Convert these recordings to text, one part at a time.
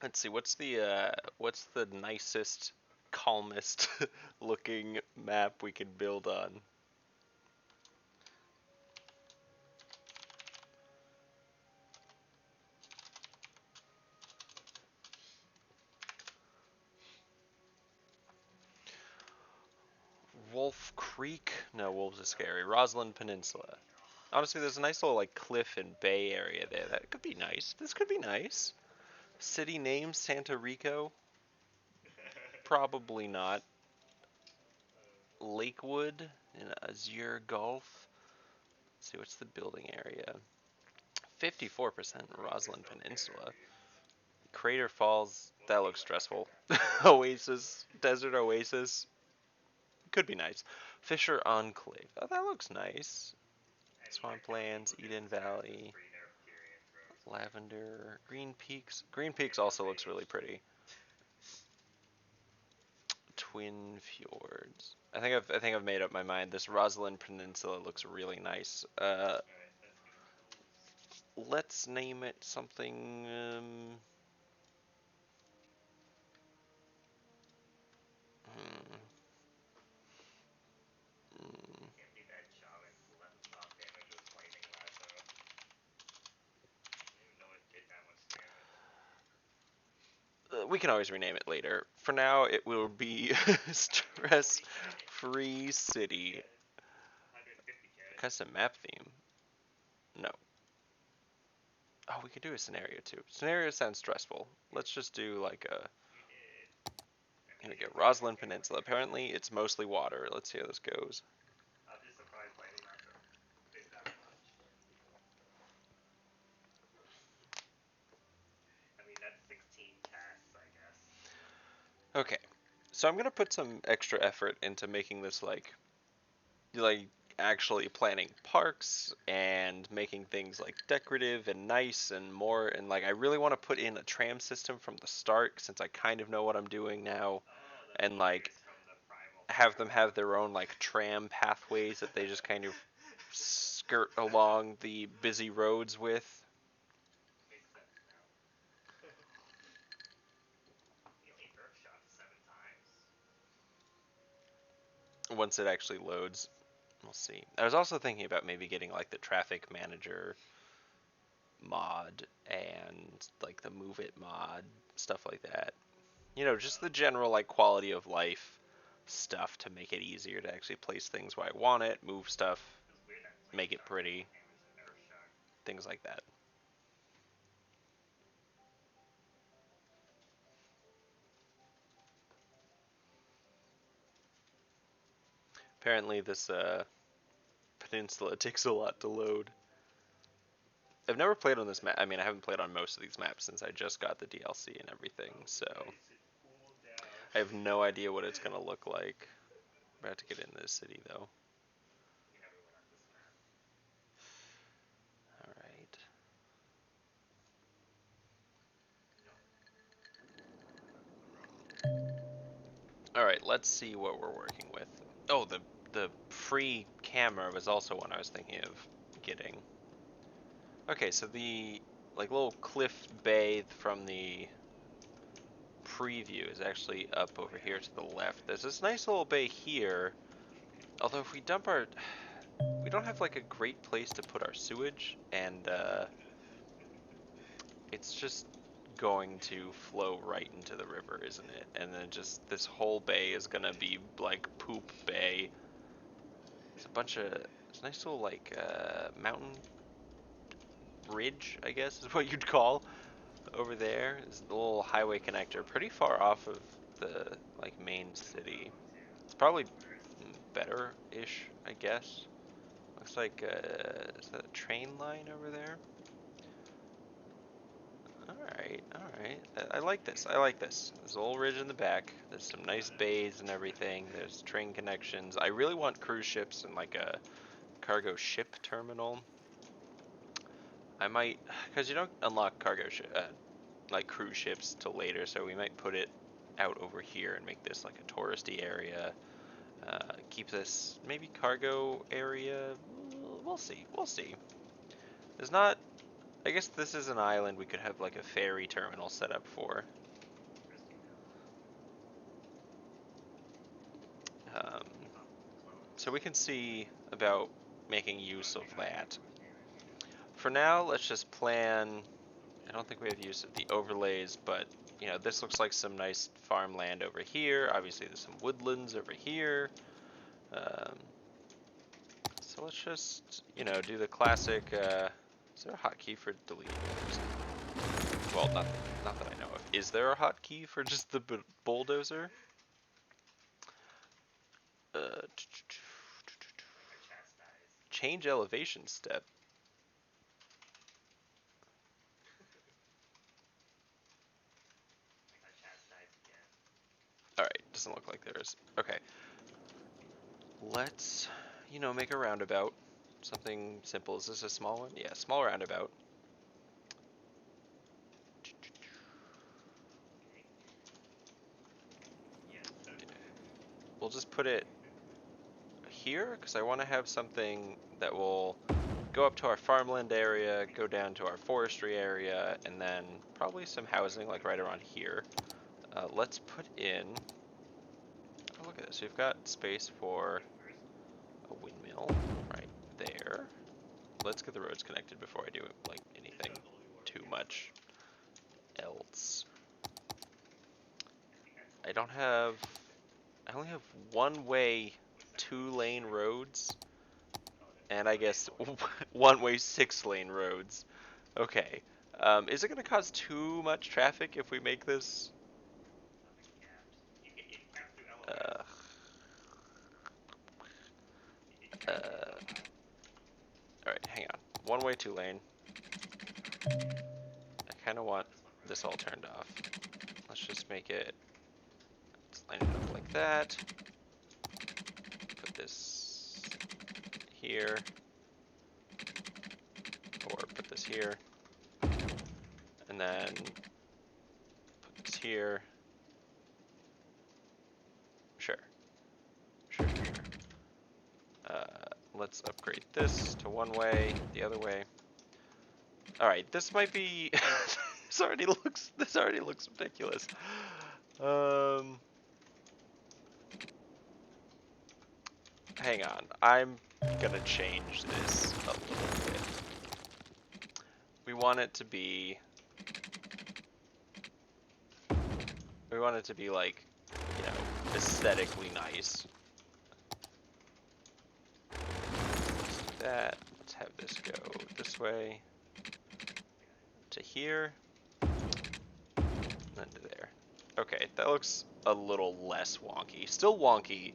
Let's see, what's the nicest, calmest looking map we can build on? Wolf Creek? No, wolves are scary. Roslyn Peninsula. Honestly, there's a nice little like cliff and bay area there. That could be nice. This could be nice. City name Santa Rico? Probably not. Lakewood in Azure Gulf. Let's see, what's the building area? 54% Roslyn Peninsula. Crater Falls, that looks stressful. Oasis, Desert Oasis, could be nice. Fisher Enclave, oh, that looks nice. Swamplands, Eden Valley, Lavender, Green Peaks. Green Peaks also looks really pretty. Twin Fjords. I think I've made up my mind. This Roslyn Peninsula looks really nice. Let's name it something. Hmm, hmm. We can always rename it later. For now, it will be Stress Free City. Custom map theme. No. Oh, we could do a scenario too. Scenario sounds stressful. Let's just do like a. Here we go. Roslyn Peninsula. Apparently, it's mostly water. Let's see how this goes. Okay. So I'm gonna put some extra effort into making this like actually planning parks and making things like decorative and nice and more, and like I really want to put in a tram system from the start since I kind of know what I'm doing now, and like have them have their own like tram pathways that they just kind of skirt along the busy roads with once it actually loads. We'll see. I was also thinking about maybe getting like the traffic manager mod and like the move it mod, stuff like that. You know, just the general like quality of life stuff to make it easier to actually place things where I want it, move stuff, make it pretty, things like that. Apparently, this peninsula takes a lot to load. I've never played on this map. I mean, I haven't played on most of these maps since I just got the DLC and everything, so I have no idea what it's gonna look like. I'm about to get into this city though. All right. All right. Let's see what we're working with. Oh, the free camera was also one I was thinking of getting. Okay, so the like little cliff bay from the preview is actually up over here to the left. There's this nice little bay here. Although if we dump our, we don't have like a great place to put our sewage, and it's just going to flow right into the river, isn't it? And then just this whole bay is gonna be like poop bay. It's a bunch of, it's a nice little like mountain bridge, I guess is what you'd call over there. Is the little highway connector, pretty far off of the like main city. It's probably better-ish, I guess. Looks like is that a train line over there? All right. I like this. I like this. There's a little ridge in the back. There's some nice bays and everything. There's train connections. I really want cruise ships and like a cargo ship terminal. I might, because you don't unlock like cruise ships till later, so we might put it out over here and make this like a touristy area. Keep this maybe cargo area. We'll see. We'll see. There's not I guess this is an island we could have like a ferry terminal set up for. Um, so we can see about making use of that. For now, let's just plan. I don't think we have use of the overlays, but you know, this looks like some nice farmland over here. Obviously, there's some woodlands over here. Um, so let's just, you know, do the classic. Is there a hotkey for delete? Well, not that I know of. Is there a hotkey for just the bulldozer? Uh, Change elevation step. Alright, doesn't look like there is. Okay. Let's, you know, make a roundabout. Something simple. Is this a small one? Yeah, small roundabout. We'll just put it here because I want to have something that will go up to our farmland area, go down to our forestry area, and then probably some housing like right around here. Let's put in, oh, look at this, we've got space for a windmill right there. Let's get the roads connected before I do like anything too much else. I only have one-way 2-lane roads, and I guess one-way 6-lane roads. Okay. Is it going to cause too much traffic if we make this? Uh, Alright, hang on. One-way 2-lane. I kind of want this all turned off. Let's just make it, let's line it up like that. Put this here. Or put this here. And then put this here. Sure. Sure. Let's upgrade this to one way, the other way. All right, this might be. This already looks ridiculous. Hang on, I'm gonna change this a little bit. We want it to be. We want it to be like, you know, aesthetically nice. Let's do that. Let's have this go this way to here, and then to there. Okay, that looks a little less wonky. Still wonky,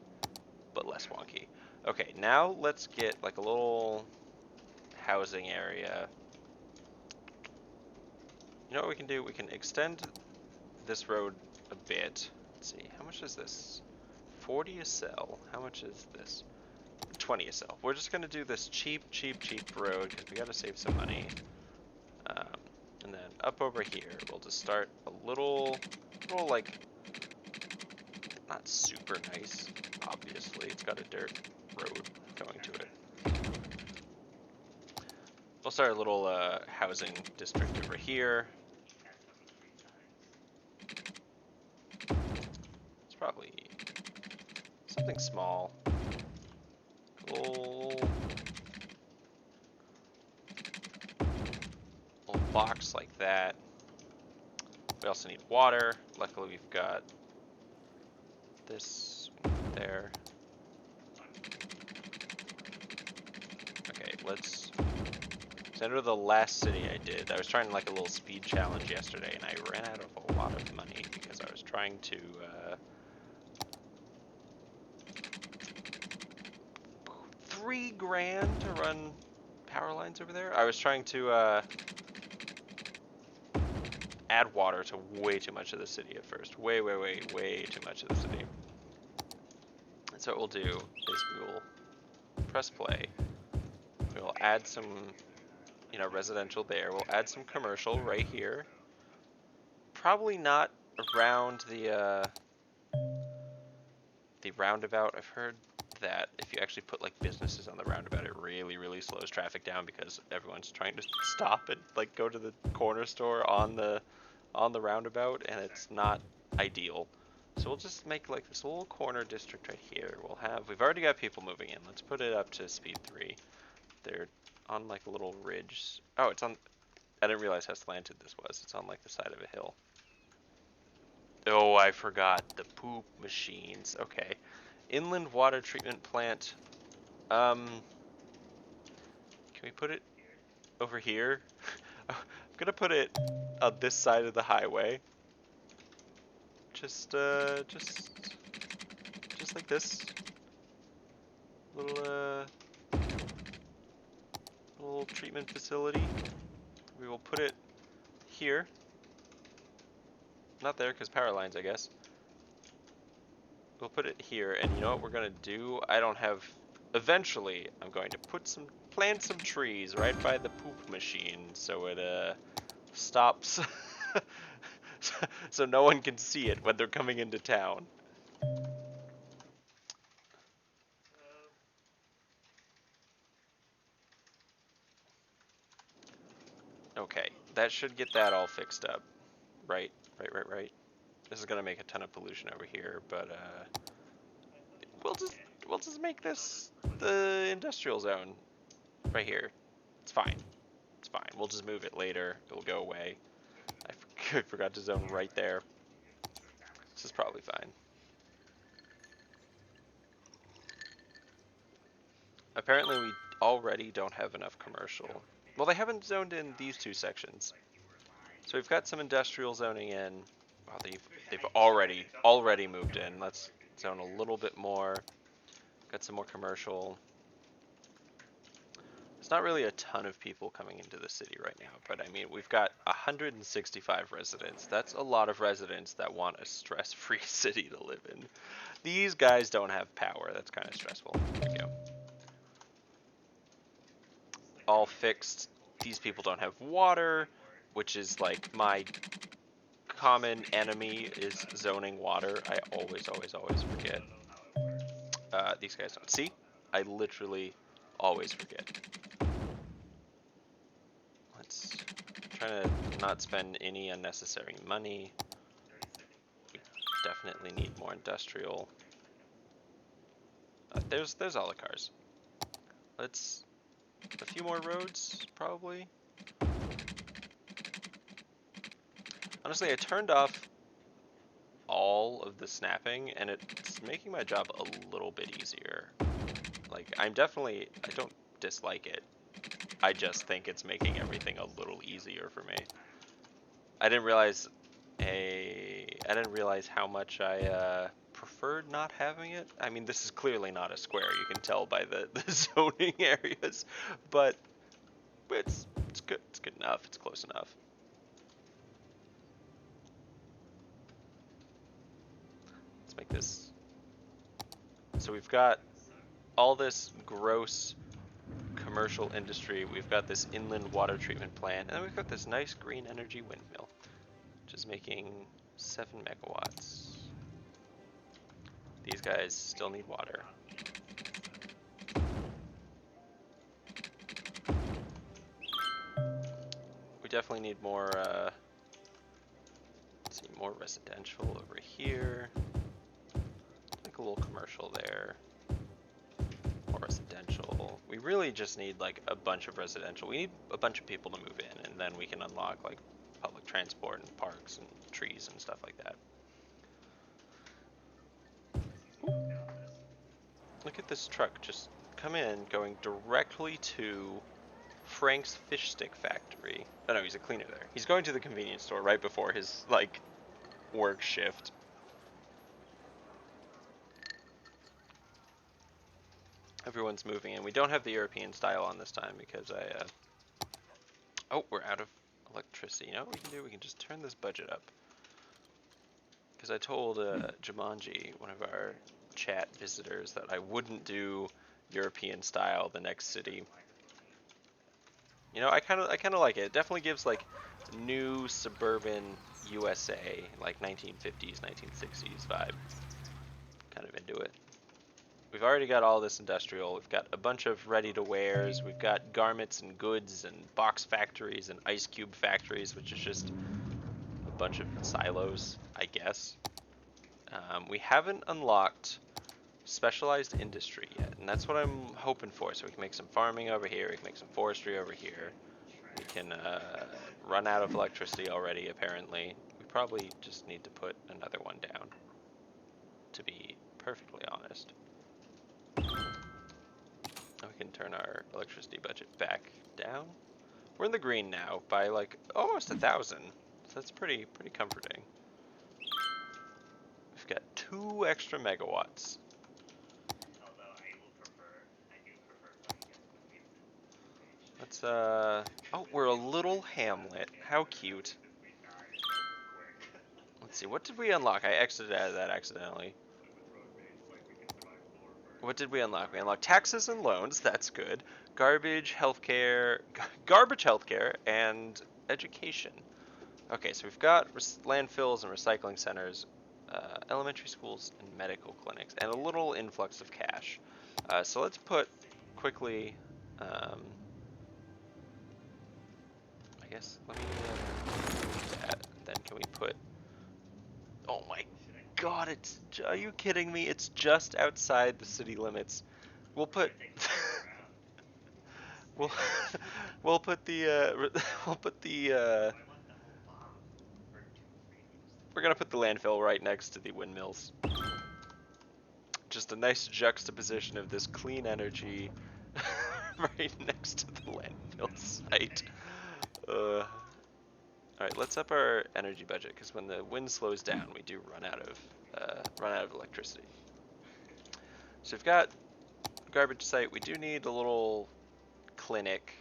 but less wonky. Okay, now let's get like a little housing area. You know what we can do? We can extend this road a bit. Let's see, how much is this? 40 a cell. How much is this? 20 a cell. We're just gonna do this cheap road because we gotta save some money. And then up over here, we'll just start a little like, not super nice. Obviously, it's got a dirt road going to it. We'll start a little housing district over here. It's probably something small. Little box like that. We also need water. Luckily, we've got this there. Okay, let's enter the last city I did. I was trying like a little speed challenge yesterday, and I ran out of a lot of money because I was trying to $3,000 to run power lines over there. I was trying to add water to way too much of the city at first. Way too much of the city. And so what we'll do is we will press play. We will add some, you know, residential there. We'll add some commercial right here. Probably not around the roundabout. I've heard that if you actually put like businesses on the roundabout, it really slows traffic down because everyone's trying to stop and like go to the corner store on the roundabout, and it's not ideal. So we'll just make like this little corner district right here. We've already got people moving in. Let's put it up to speed 3. They're on like a little ridge. Oh, it's on. I didn't realize how slanted this was. It's on like the side of a hill. Oh, I forgot the poop machines. Okay. Inland water treatment plant. Can we put it over here? I'm gonna put it on this side of the highway. Just like this. Little treatment facility. We will put it here. Not there, because power lines, I guess. We'll put it here, and you know what we're gonna do? Eventually, I'm going to plant some trees right by the poop machine, so it stops, so no one can see it when they're coming into town. Okay, that should get that all fixed up. Right. This is gonna make a ton of pollution over here, but we'll just make this the industrial zone right here. It's fine. It's fine. We'll just move it later. It'll go away. I forgot to zone right there. This is probably fine. Apparently we already don't have enough commercial. Well, they haven't zoned in these 2 sections. So we've got some industrial zoning in. Wow, they've already moved in. Let's zone a little bit more. Got some more commercial. It's not really a ton of people coming into the city right now, but I mean, we've got 165 residents. That's a lot of residents that want a stress-free city to live in. These guys don't have power. That's kind of stressful. There we go. All fixed. These people don't have water, which is like my common enemy is zoning water. I always forget. These guys don't. See? I literally always forget. Let's try to not spend any unnecessary money. We definitely need more industrial. There's all the cars. Let's a few more roads probably. Honestly, I turned off all of the snapping, and it's making my job a little bit easier. Like, I don't dislike it. I just think it's making everything a little easier for me. I didn't realize how much I preferred not having it. I mean, this is clearly not a square. You can tell by the zoning areas, but it's good. It's good enough. It's close enough. Let's make this. So we've got all this gross commercial industry. We've got this inland water treatment plant, and then we've got this nice green energy windmill, which is making 7 megawatts. These guys still need water. We definitely need more, let's see, more residential over here. Like a little commercial there. More residential. We really just need like a bunch of residential. We need a bunch of people to move in, and then we can unlock like public transport and parks and trees and stuff like that. Ooh. Look at this truck just come in, going directly to Frank's fish stick factory. Oh no, he's a cleaner there. He's going to the convenience store right before his like work shift. Everyone's moving in. We don't have the European style on this time because oh, we're out of electricity. You know what we can do? We can just turn this budget up. Because I told Jumanji, one of our chat visitors, that I wouldn't do European style the next city. You know, I kind of like it. It definitely gives like new suburban USA, like 1950s, 1960s vibe. Kind of into it. we've already got all this industrial. We've got a bunch of ready-to-wears. We've got garments and goods and box factories and ice cube factories, which is just a bunch of silos, I guess. We haven't unlocked specialized industry yet, and that's what I'm hoping for. So we can make some farming over here, we can make some forestry over here. We can run out of electricity already, apparently. We probably just need to put another one down, to be perfectly honest. We can turn our electricity budget back down. We're in the green now by like almost 1,000, so that's pretty comforting. We've got 2 extra megawatts. Let's oh, we're a little hamlet. How cute. Let's see, what did we unlock? I exited out of that accidentally. What did we unlock? We unlocked taxes and loans. That's good. Garbage, healthcare, and education. Okay, so we've got landfills and recycling centers, elementary schools, and medical clinics, and a little influx of cash. So let's put quickly. I guess let me do that. Then can we put? Oh my God! Are you kidding me? It's just outside the city limits. We'll put. we'll we'll put the we'll put the we're gonna put the landfill right next to the windmills. Just a nice juxtaposition of this clean energy right next to the landfill site. Alright, let's up our energy budget, because when the wind slows down, we do run out of electricity. So we've got garbage site. We do need a little clinic.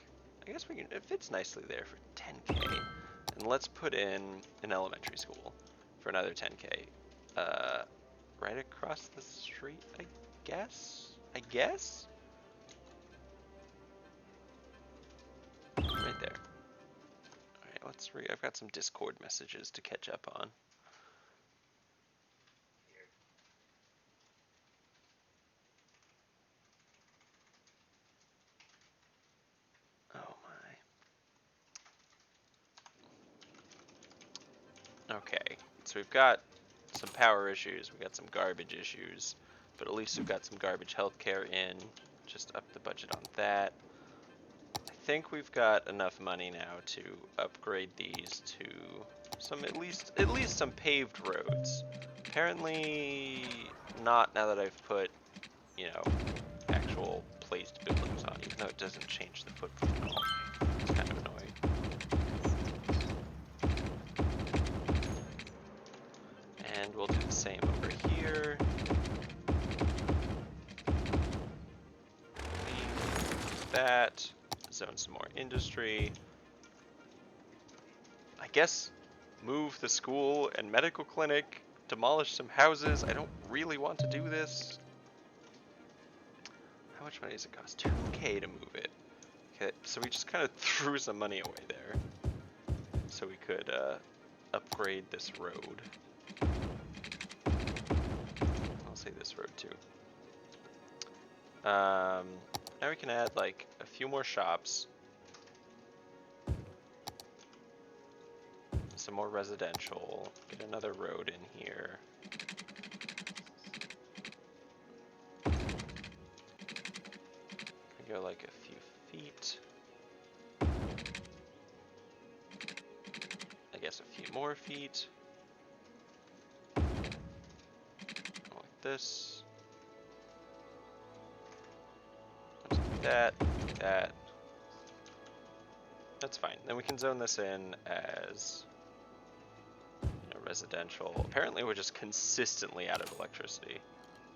I guess it fits nicely there for 10k. And let's put in an elementary school for another 10k. Right across the street, I guess? Right there. Alright, let's I've got some Discord messages to catch up on. Oh my. Okay, so we've got some power issues, we've got some garbage issues, but at least we've got some garbage healthcare in. Just up the budget on that. I think we've got enough money now to upgrade these to some at least some paved roads. Apparently not, now that I've put, you know, actual placed buildings on, even though it doesn't change the footprint at all. It's kind of annoying. And we'll do the same over here. That. Zone some more industry. I guess move the school and medical clinic, demolish some houses. I don't really want to do this. How much money does it cost? 2k to move it. Okay, so we just kind of threw some money away there. So we could upgrade this road. I'll say this road too. Now we can add like a few more shops. Some more residential. Get another road in here. We go like a few feet. I guess a few more feet. Like this. That. That's fine. Then we can zone this in as, you know, residential. Apparently we're just consistently out of electricity.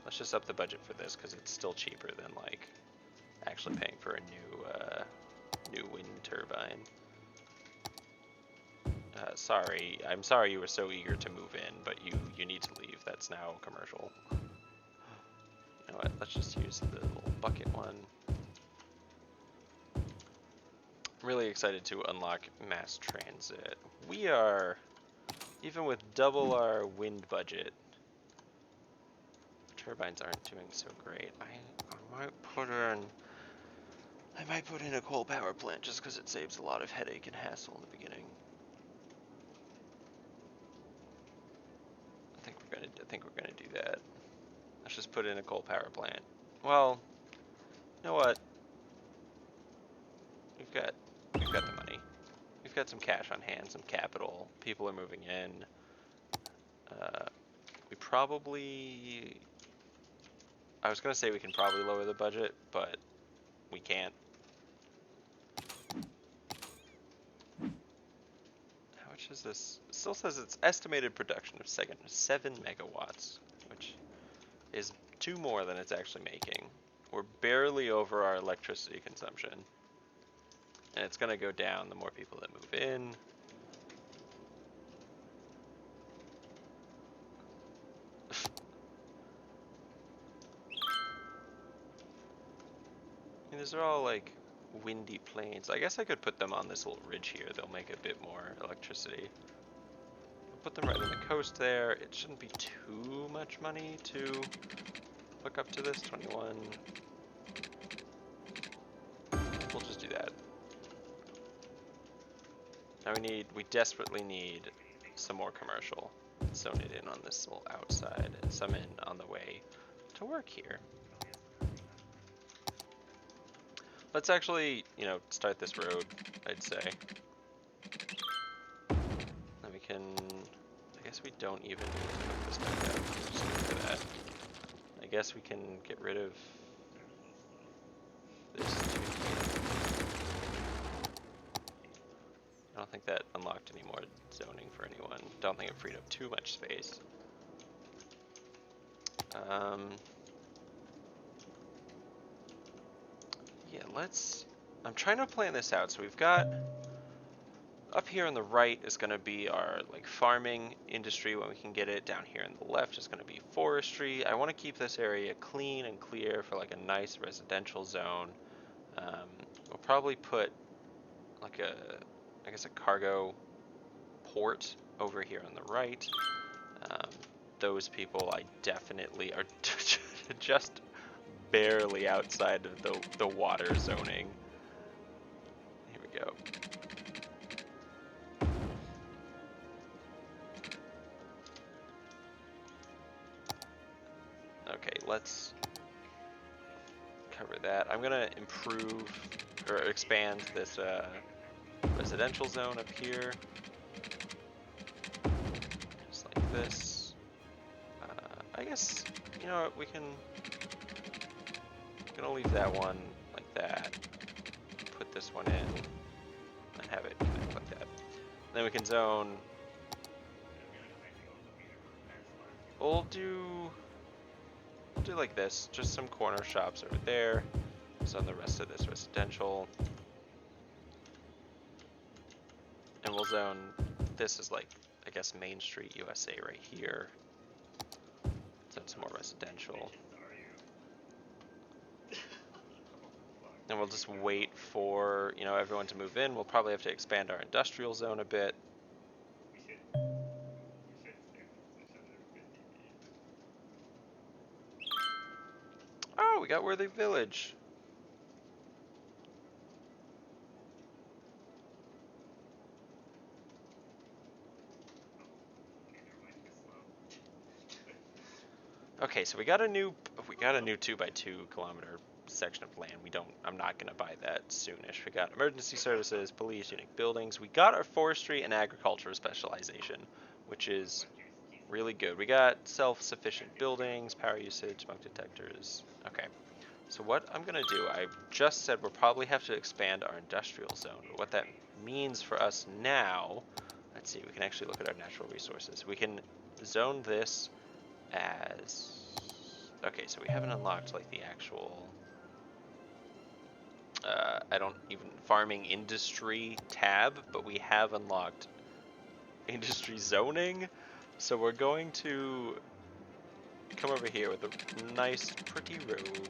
Let's just up the budget for this because it's still cheaper than like actually paying for a new wind turbine. I'm sorry you were so eager to move in, but you need to leave. That's now commercial. You know what? Let's just use the little bucket one. I'm really excited to unlock mass transit. We are, even with double our wind budget, turbines aren't doing so great. I might put in a coal power plant just because it saves a lot of headache and hassle in the beginning. I think we're gonna do that. Let's just put in a coal power plant. Well, you know what? We've got the money. We've got some cash on hand, some capital. People are moving in. We probably... I was gonna say we can probably lower the budget, but we can't. How much is this? It still says it's estimated production of 7 megawatts, which is 2 more than it's actually making. We're barely over our electricity consumption. And it's gonna go down the more people that move in. I mean, these are all like windy plains. I guess I could put them on this little ridge here. They'll make a bit more electricity. Put them right on the coast there. It shouldn't be too much money to hook up to this. 21. We'll just do that. Now we desperately need some more commercial. Zone it in on this little outside and some in on the way to work here. Let's actually, you know, start this road, I'd say. Then we can, I guess we don't even need to hook this back up. Just leave it at that. I guess we can get rid of this. I don't think that unlocked any more zoning for anyone. Don't think it freed up too much space. Yeah, I'm trying to plan this out. So we've got, up here on the right is going to be our like farming industry when we can get it. Down here on the left is going to be forestry. I want to keep this area clean and clear for like a nice residential zone. We'll probably put like I guess a cargo port over here on the right. Those people I definitely are just barely outside of the water zoning. Here we go. Okay, let's cover that. I'm gonna improve or expand this residential zone up here. Just like this. I guess, you know what, I'm gonna leave that one like that. Put this one in and have it connect like that. Then we can zone. We'll do like this, just some corner shops over there. Zone the rest of this residential. And we'll zone, this is like, I guess, Main Street USA right here. Zone some more residential. And we'll just wait for, you know, everyone to move in. We'll probably have to expand our industrial zone a bit. Oh, we got Worthy Village. Okay, so we got a new 2x2 kilometer section of land. I'm not gonna buy that soonish. We got emergency services, police, unique buildings. We got our forestry and agriculture specialization, which is really good. We got self-sufficient buildings, power usage, smoke detectors. Okay, so what I'm gonna do, I just said we'll probably have to expand our industrial zone. But what that means for us now, let's see, we can actually look at our natural resources. We can zone this as, okay, so we haven't unlocked like the actual, I don't even, farming industry tab, but we have unlocked industry zoning. So we're going to come over here with a nice, pretty road.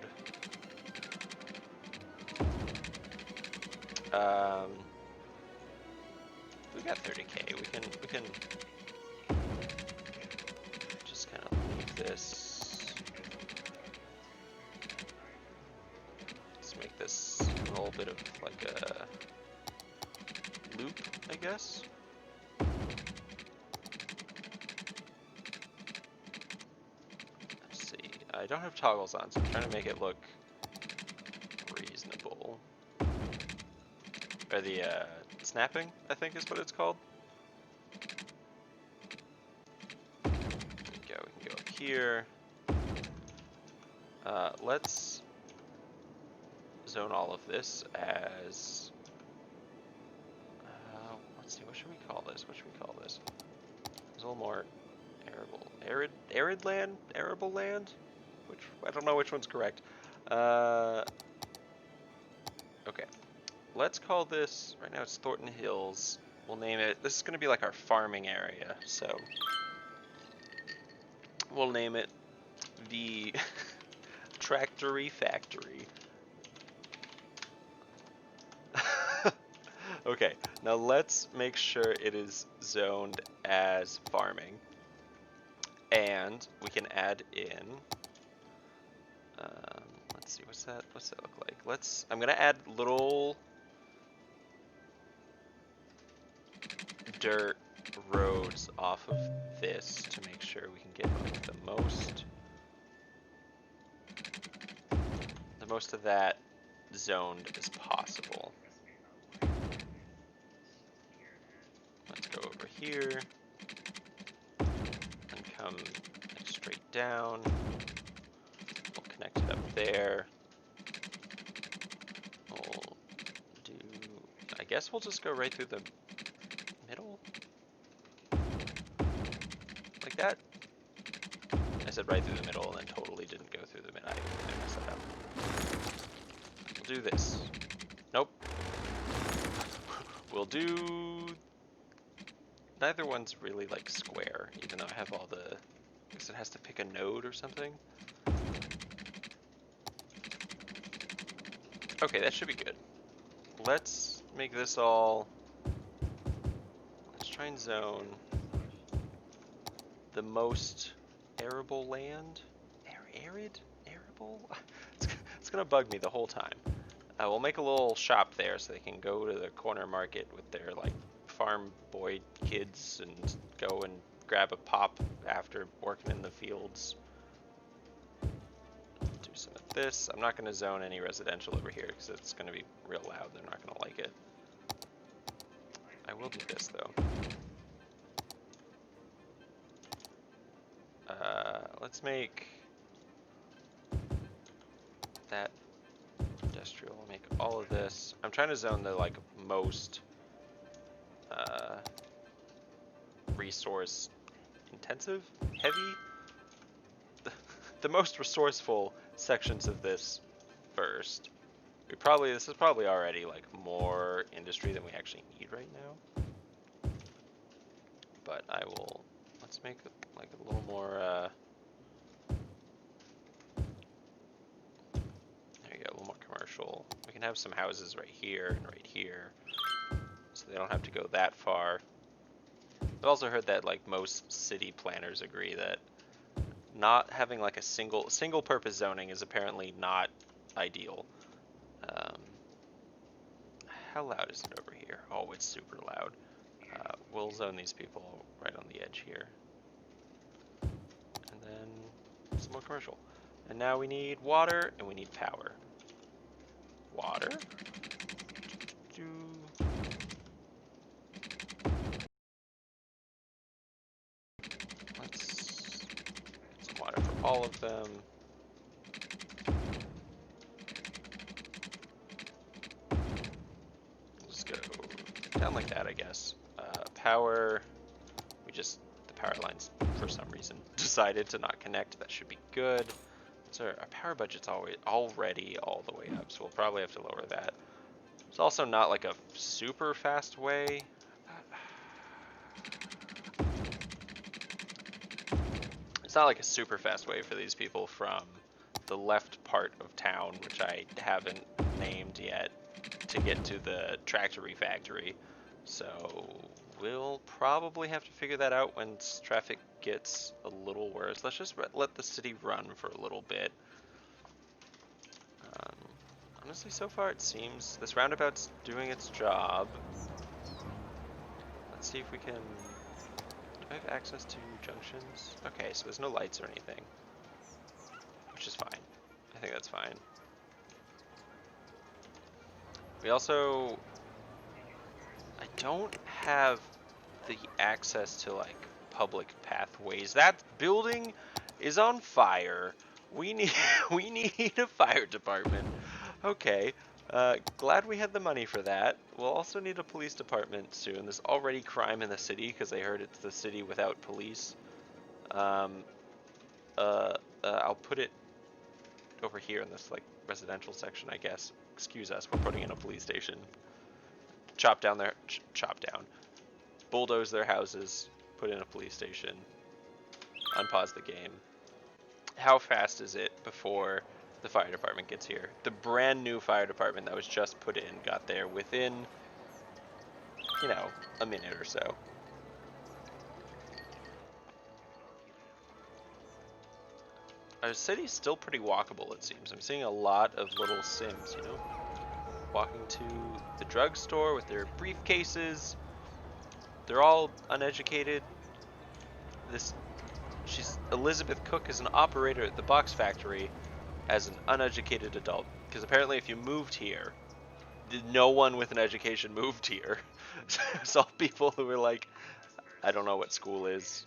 We got 30K. We can just kind of leave this Let's make this a little bit of like a loop, I guess. Let's see. I don't have toggles on, so I'm trying to make it look reasonable. Or the snapping, I think is what it's called. There we go. We can go up here. Let's zone all of this as. Let's see. What should we call this? What should we call this? There's a little more arable, arid land, arable land. Which I don't know which one's correct. Okay. Let's call this. Right now it's Thornton Hills. We'll name it. This is going to be like our farming area, so we'll name it the Tractory Factory. Okay, now let's make sure it is zoned as farming. And we can add in, let's see, what's that look like? I'm gonna add little dirt roads off of this to make sure we can get like the most of that zoned as possible. Let's go over here and come straight down. We'll connect it up there. We'll do, I guess we'll just go right through the middle? Like that? I said right through the middle and then totally didn't go through the middle. I messed that up. We'll do this. Nope. We'll do... Neither one's really like square, even though I have all the... I guess it has to pick a node or something. Okay, that should be good. Let's make this all... Let's try and zone the most arable land. Arid? Arable? It's gonna bug me the whole time. We'll make a little shop there so they can go to the corner market with their like farm boy kids and go and grab a pop after working in the fields. Do some of this. I'm not gonna zone any residential over here because it's gonna be real loud. They're not gonna like it. I will do this though. Let's make that industrial. I'll make all of this. I'm trying to zone the like most resource intensive, heavy, the most resourceful sections of this first. This is probably already like more industry than we actually need right now. But let's make it like a little more, there you go, a little more commercial. We can have some houses right here and right here, so they don't have to go that far. I've also heard that like most city planners agree that not having like a single purpose zoning is apparently not ideal. How loud is it over here? Oh, it's super loud. We'll zone these people right on the edge here. And then some more commercial. And now we need water and we need power. Water. Let's get some water for all of them. Let's go down like that, I guess. Power. The power lines for some reason decided to not connect. That should be good. So our power budget's already all the way up, so we'll probably have to lower that. It's also not like a super fast way. It's not like a super fast way for these people from the left part of town, which I haven't named yet, to get to the Tractory Factory. So we'll probably have to figure that out when traffic gets a little worse. Let's just let the city run for a little bit. Honestly, so far it seems this roundabout's doing its job. Let's see if we can... Do I have access to junctions? Okay, so there's no lights or anything. Which is fine. I think that's fine. We also... I don't have the access to, like, public pathways. That building is on fire. We need we need a fire department. Okay. Glad we had the money for that. We'll also need a police department soon. There's already crime in the city because they heard it's the city without police. Um, I'll put it over here in this like residential section, I guess. Excuse us, we're putting in a police station. Chop down their chop down, bulldoze their houses, put in a police station. Unpause the game. How fast is it before the fire department gets here? The brand new fire department that was just put in got there within, you know, a minute or so. Our city's still pretty walkable, it seems. I'm seeing a lot of little Sims, you know, walking to the drugstore with their briefcases. They're all uneducated. Elizabeth Cook is an operator at the box factory as an uneducated adult. Because apparently if you moved here, no one with an education moved here. It's all people who were like, I don't know what school is,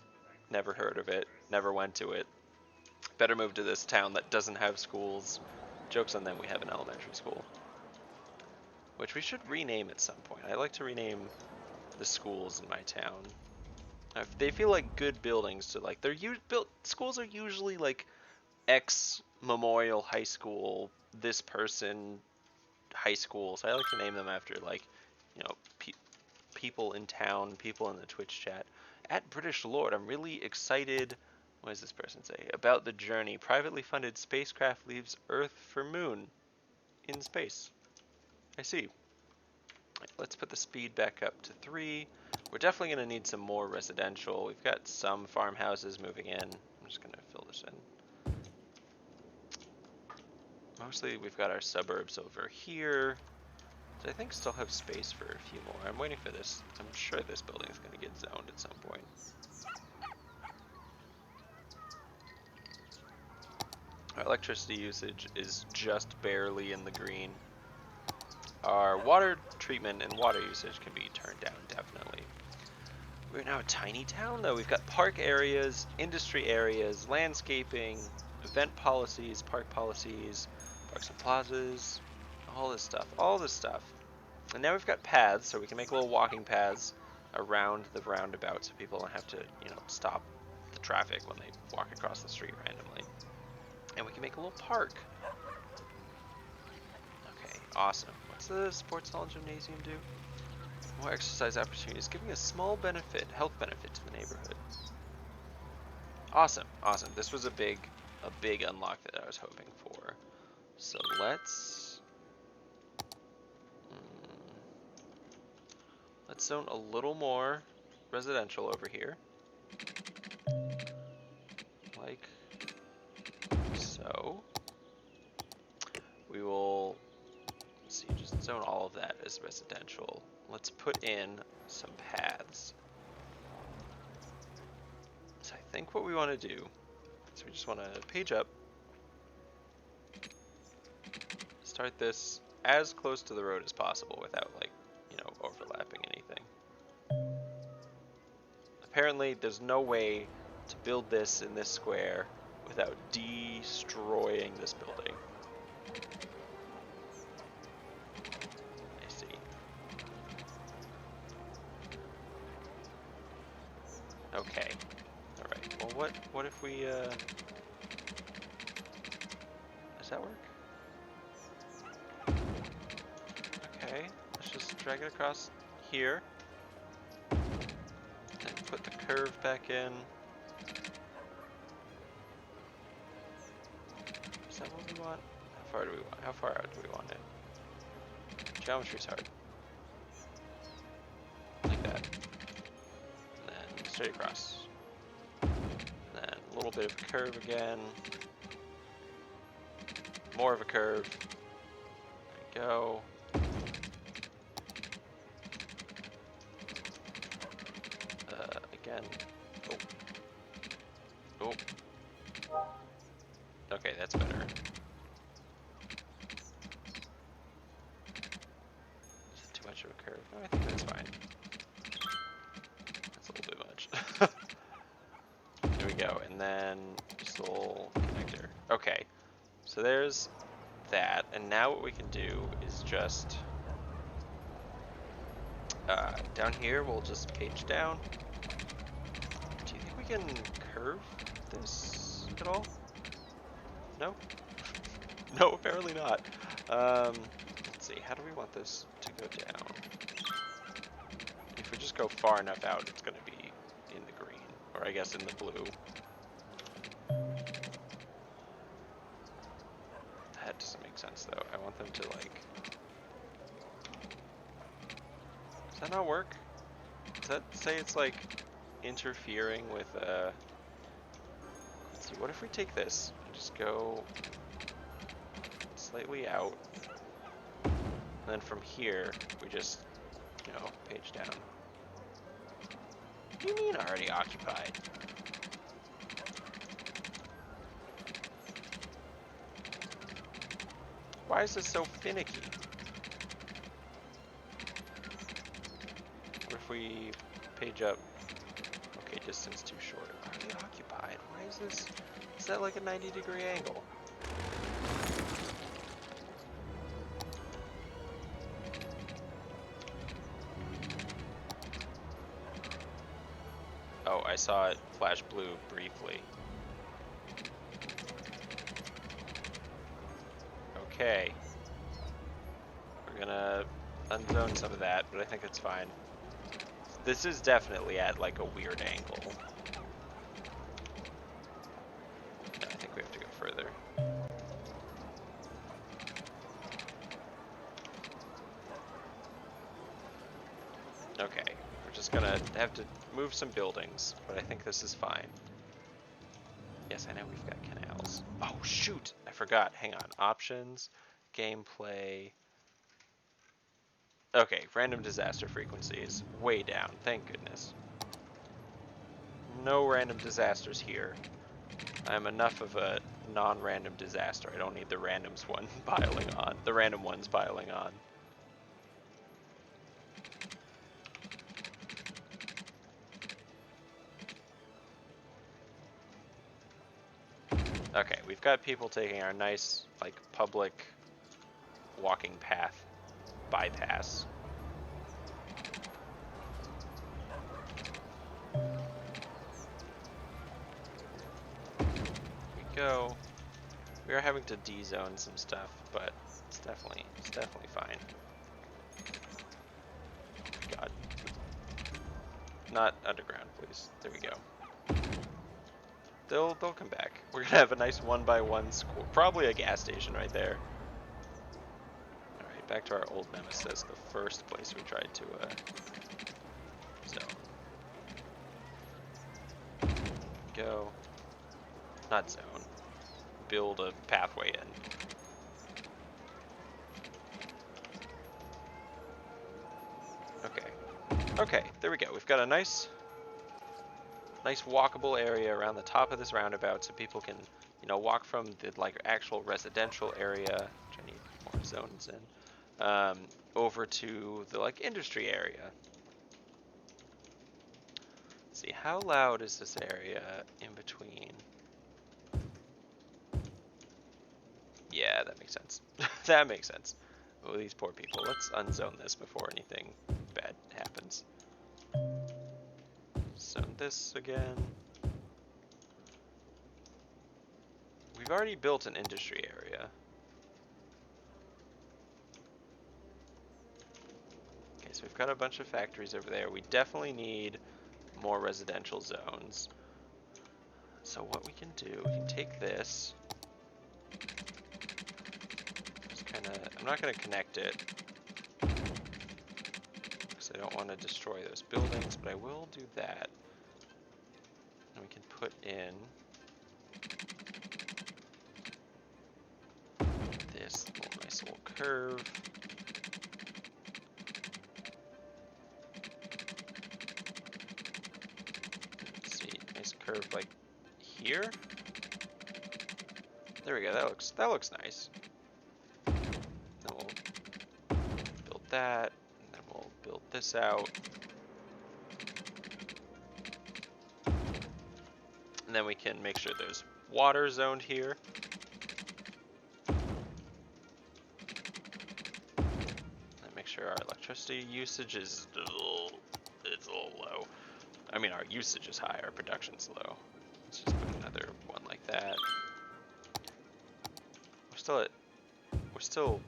never heard of it, never went to it. Better move to this town that doesn't have schools. Joke's on them, we have an elementary school. Which we should rename at some point. I like to rename the schools in my town. They feel like good buildings to like. Schools are usually like X Memorial High School, this person high school. So I like to name them after like, you know, people in town, people in the Twitch chat. At British Lord, I'm really excited. What does this person say? About the journey. Privately funded spacecraft leaves Earth for Moon in space. I see. Let's put the speed back up to 3. We're definitely going to need some more residential. We've got some farmhouses moving in. I'm just going to fill this in. Mostly we've got our suburbs over here. So I think still have space for a few more. I'm waiting for this. I'm sure this building is going to get zoned at some point. Our electricity usage is just barely in the green. Our water treatment and water usage can be turned down, definitely. We're now a tiny town, though. We've got park areas, industry areas, landscaping, event policies, parks and plazas, all this stuff. And now we've got paths, so we can make little walking paths around the roundabout so people don't have to, you know, stop the traffic when they walk across the street randomly. And we can make a little park. Okay, awesome. What's the sports hall and gymnasium do? More exercise opportunities, giving a small health benefit to the neighborhood. Awesome. This was a big unlock that I was hoping for. So let's zone a little more residential over here. Like so. We will, let's see, just zone all of that as residential. Let's put in some paths. So I think what we want to do is we just want to page up, start this as close to the road as possible without, like, you know, overlapping anything. Apparently there's no way to build this in this square without destroying this building. I see. Okay. Alright, well what if we does that work? Okay, let's just drag it across here. And put the curve back in. Is that what we want? How far out do we want it? Geometry's hard. Like that. And then straight across. And then a little bit of a curve again. More of a curve. Go. Again. Oh. Oh. Okay, that's better. Is it too much of a curve? No, I think that's fine. That's a little bit much. There we go, and then soul connector. Okay, so there's that, and now what we can do is just down here we'll just page down. Do you think we can curve this at all? No? No, apparently not. Let's see, how do we want this to go down? If we just go far enough out, it's going to be in the green, or I guess in the blue. That doesn't make sense though. I want them to like... Does that not work? Does that say it's like interfering with let's see, what if we take this and just go slightly out, and then from here we just, you know, page down. What do you mean already occupied? Why is this so finicky? What if we page up? Okay, distance too short. Already occupied. Why is this? Is that like a 90-degree angle? Oh, I saw it flash blue briefly. Okay. We're gonna unzone some of that, but I think it's fine. This is definitely at like a weird angle. No, I think we have to go further. Okay, we're just gonna have to move some buildings, but I think this is fine. Yes, I know we've got canals. Oh shoot, I forgot. Hang on, options, gameplay. Okay, random disaster frequencies, way down, thank goodness. No random disasters here. I'm enough of a non-random disaster. I don't need the randoms one piling on. The random ones piling on. Okay, we've got people taking our nice, like, public walking path bypass. Go. We are having to D-zone some stuff, but it's definitely fine. God. Not underground, please. There we go. They'll come back. We're gonna have a nice 1x1 score. Probably a gas station right there. Alright, back to our old nemesis, the first place we tried to zone. Go. Not zone. Build a pathway in. Okay. Okay, there we go. We've got a nice walkable area around the top of this roundabout so people can, you know, walk from the like actual residential area, which I need more zones in, over to the like industry area. Let's see, how loud is this area in between? Yeah, that makes sense. That makes sense. Oh, these poor people. Let's unzone this before anything bad happens. Zone this again. We've already built an industry area. Okay, so we've got a bunch of factories over there. We definitely need more residential zones. So what we can do, we can take this. Just kind of, I'm not going to connect it, because I don't want to destroy those buildings, but I will do that. And we can put in this little nice little curve. Let's see, nice curve like here. There we go. That looks nice. Then we'll build that, and then we'll build this out. And then we can make sure there's water zoned here. And make sure our electricity usage is it's a little low. I mean, our usage is high, our production's low. Let's just put another one like that. We're still,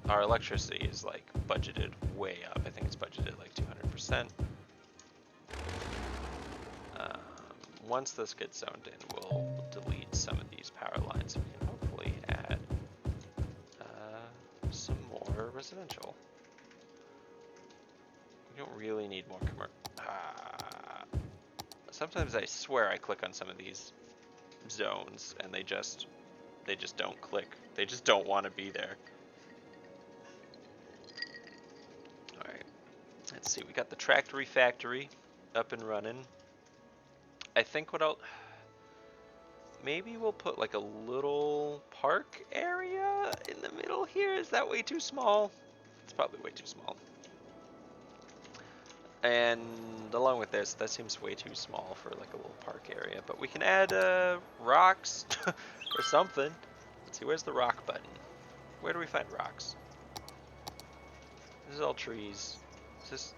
our electricity is like budgeted way up. I think it's budgeted like 200%. Once this gets zoned in, we'll delete some of these power lines. We can hopefully add some more residential. We don't really need more commercial. Sometimes I swear I click on some of these zones and they just don't click. They just don't want to be there. All right, let's see. We got the tractory factory up and running. I think maybe we'll put like a little park area in the middle here. Is that way too small? It's probably way too small. And along with this, that seems way too small for like a little park area. But we can add rocks or something. Let's see, where's the rock button? Where do we find rocks? This is all trees.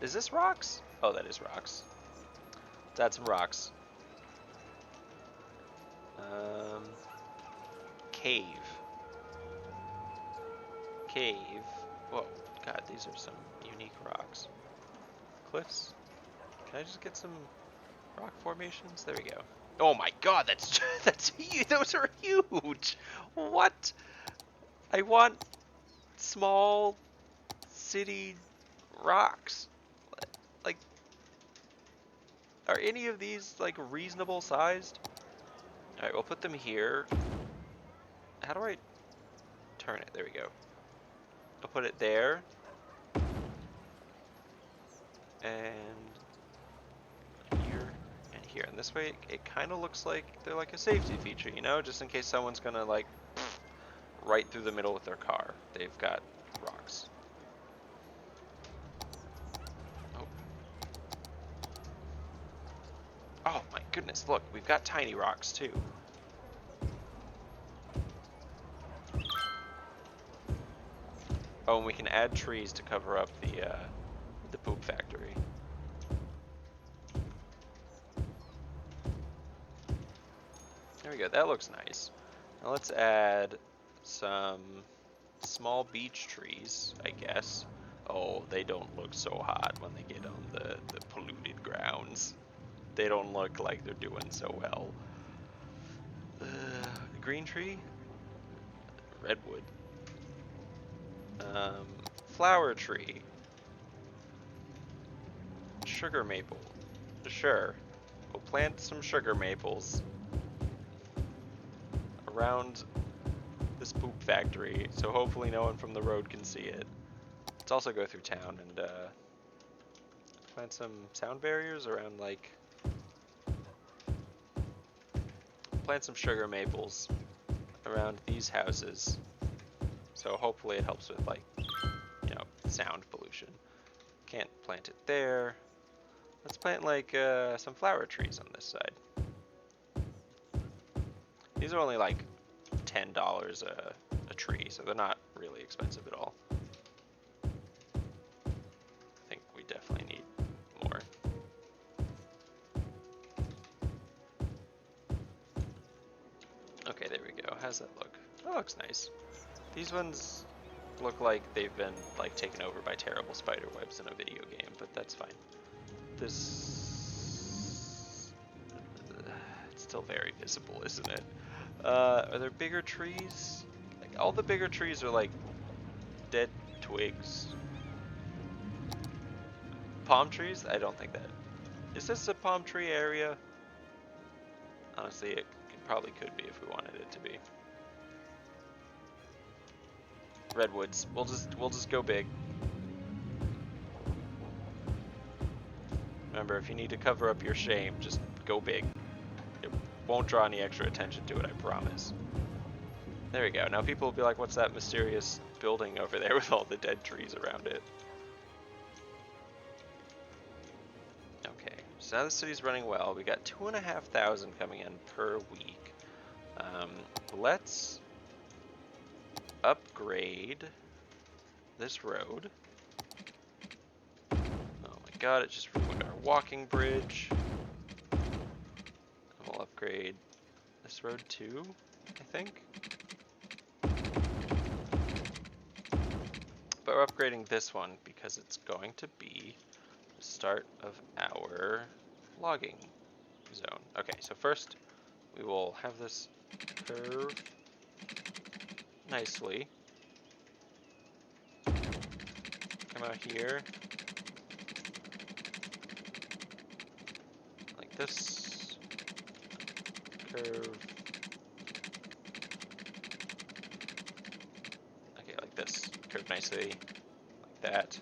Is this rocks? Oh, that is rocks. Let's add some rocks. Cave. Whoa, God, these are some unique rocks. Cliffs. Can I just get some rock formations? There we go. Oh my God, that's huge. Those are huge. What? I want small city rocks. Like, are any of these like reasonable sized? All right, we'll put them here. How do I turn it? There we go. I'll put it there. And here and here. And this way, it kind of looks like they're like a safety feature, you know? Just in case someone's gonna like right through the middle with their car. They've got rocks. Oh. Oh my goodness, look, we've got tiny rocks too. Oh, and we can add trees to cover up the poop factory. There we go, that looks nice. Now let's add some small beech trees, I guess. Oh, they don't look so hot when they get on the polluted grounds. They don't look like they're doing so well. Green tree? Redwood. Flower tree. Sugar maple. Sure. We'll plant some sugar maples around this poop factory, so hopefully no one from the road can see it. Let's also go through town and plant some sound barriers around, like, plant some sugar maples around these houses. So hopefully it helps with, like, you know, sound pollution. Can't plant it there. Let's plant like some flower trees on this side. These are only like $10 a tree, so they're not really expensive at all. I think we definitely need more. Okay, there we go. How's that look? That looks nice. These ones look like they've been like taken over by terrible spider webs in a video game, but that's fine. This it's still very visible, isn't it? Are there bigger trees? Like, all the bigger trees are like dead twigs. Palm trees? I don't think that. Is this a palm tree area? Honestly, it probably could be if we wanted it to be. redwoods. We'll just go big. Remember, if you need to cover up your shame, just go big. It won't draw any extra attention to it, I promise. There we go. Now people will be like, what's that mysterious building over there with all the dead trees around it? Okay, so now the city's running well. We got 2,500 coming in per week. Let's upgrade this road. Oh my god, it just ruined our walking bridge. And we'll upgrade this road too, I think. But we're upgrading this one because it's going to be the start of our logging zone. Okay, so first we will have this curve nicely. Come out here. Like this. Curve. Okay, like this. Curve nicely. Like that.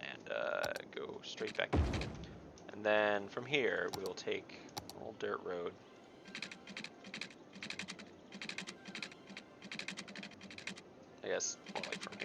And go straight back in. And then from here, we'll take an old dirt road. I guess more like from